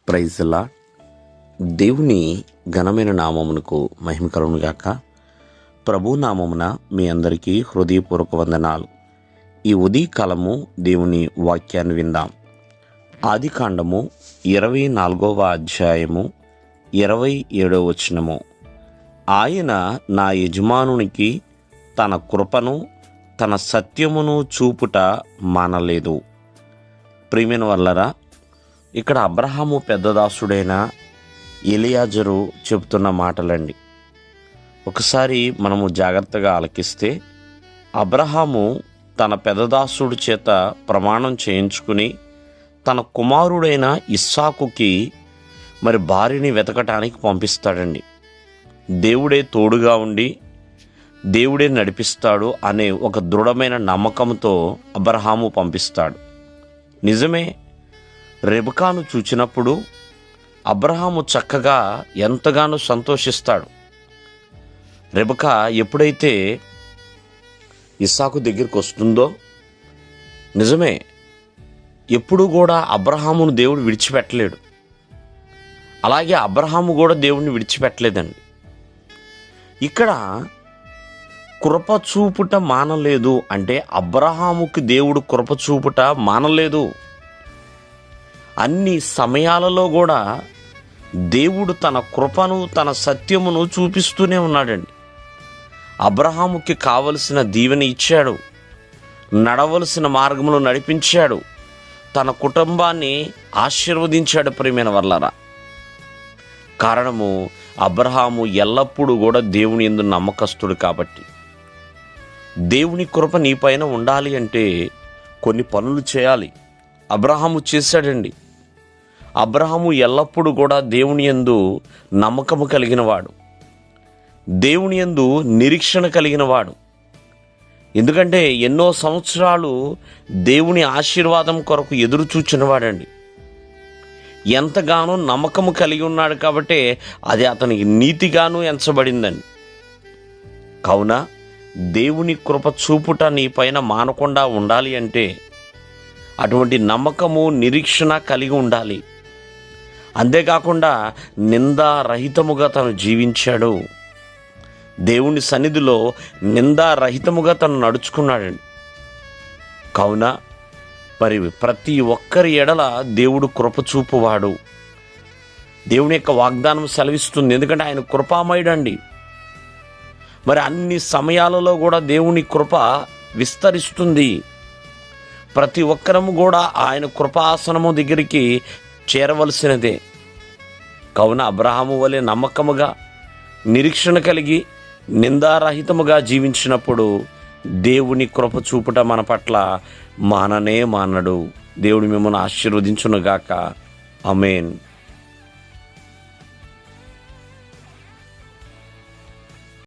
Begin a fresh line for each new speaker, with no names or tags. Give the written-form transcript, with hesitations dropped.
Praise లా దేవుని ఘనమైన నామమునకు మహిమ కలుగునుగాక. ప్రభు నామమున మీ అందరికీ హృదయపూర్వక వందనాలు. ఈ ఉదయకాలము దేవుని వాక్యాన్ని విందాం. ఆదికాండము 24వ అధ్యాయము 27వ వచనము. ఆయన నా యజమానునికి తన కృపను తన సత్యమును చూపుట మానలేదు. ప్రియమైన వల్లరా, ఇక్కడ అబ్రహాము పెద్దదాసుడైన ఎలియాజరు చెబుతున్న మాటలండి. ఒకసారి మనము జాగ్రత్తగా ఆలకిస్తే, అబ్రహాము తన పెద్దదాసుడి చేత ప్రమాణం చేయించుకుని తన కుమారుడైన ఇస్సాకుకి భార్యని వెతకటానికి పంపిస్తాడండి. దేవుడే తోడుగా ఉండి దేవుడే నడిపిస్తాడు అనే ఒక దృఢమైన నమ్మకంతో అబ్రహాము పంపిస్తాడు. నిజమే, రెబెకాను చూచినప్పుడు అబ్రహాము చక్కగా ఎంతగానో సంతోషిస్తాడు. రెబెకా ఎప్పుడైతే ఇస్సాకు దగ్గరికి వస్తుందో, నిజమే, ఎప్పుడు కూడా అబ్రహామును దేవుడు విడిచిపెట్టలేడు. అలాగే అబ్రహాము కూడా దేవుడిని విడిచిపెట్టలేదండి. ఇక్కడ కృప చూపుట మానలేదు అంటే అబ్రహాముకి దేవుడు కృప చూపుట మానలేదు. అన్ని సమయాలలో కూడా దేవుడు తన కృపను తన సత్యమును చూపిస్తూనే ఉన్నాడండి. అబ్రహాముకి కావలసిన దీవెన ఇచ్చాడు, నడవలసిన మార్గములో నడిపించాడు, తన కుటుంబాన్ని ఆశీర్వదించాడు. ప్రియమైన వర్లారా, కారణము అబ్రహాము ఎల్లప్పుడూ కూడా దేవుని యందు నమ్మకస్తుడు కాబట్టి. దేవుని కృప నీపైన ఉండాలి అంటే కొన్ని పనులు చేయాలి. అబ్రహాము చేశాడండి. అబ్రహాము ఎల్లప్పుడూ కూడా దేవుని యందు నమ్మకము కలిగినవాడు, దేవుని యందు నిరీక్షణ కలిగినవాడు. ఎందుకంటే ఎన్నో సంవత్సరాలు దేవుని ఆశీర్వాదం కొరకు ఎదురు చూచినవాడండి. ఎంతగానో నమ్మకము కలిగి ఉన్నాడు కాబట్టి అది అతనికి నీతిగాను ఎంచబడిందండి. కావున దేవుని కృప చూపుట నీ పైన మానకుండా ఉండాలి అంటే అటువంటి నమ్మకము నిరీక్షణ కలిగి ఉండాలి. అంతేకాకుండా నిందారహితముగా తను జీవించాడు. దేవుని సన్నిధిలో నిందారహితముగా తను నడుచుకున్నాడండి. కావున ప్రతి ఒక్కరి ఎడల దేవుడు కృప చూపువాడు. దేవుని యొక్క వాగ్దానం సెలవిస్తుంది. ఎందుకంటే ఆయన కృపామయుడండి. అన్ని సమయాలలో కూడా దేవుని కృప విస్తరిస్తుంది. ప్రతి ఒక్కరము కూడా ఆయన కృపాసనము దగ్గరికి చేరవలసినదే. కావున అబ్రహాము వలె నమ్మకముగా నిరీక్షణ కలిగి నిందారహితముగా జీవించినప్పుడు దేవుని కృప చూపుట మన పట్ల మాననే మానడు. దేవుడు మిమ్మల్ని ఆశీర్వదించునుగాక. ఆమేన్.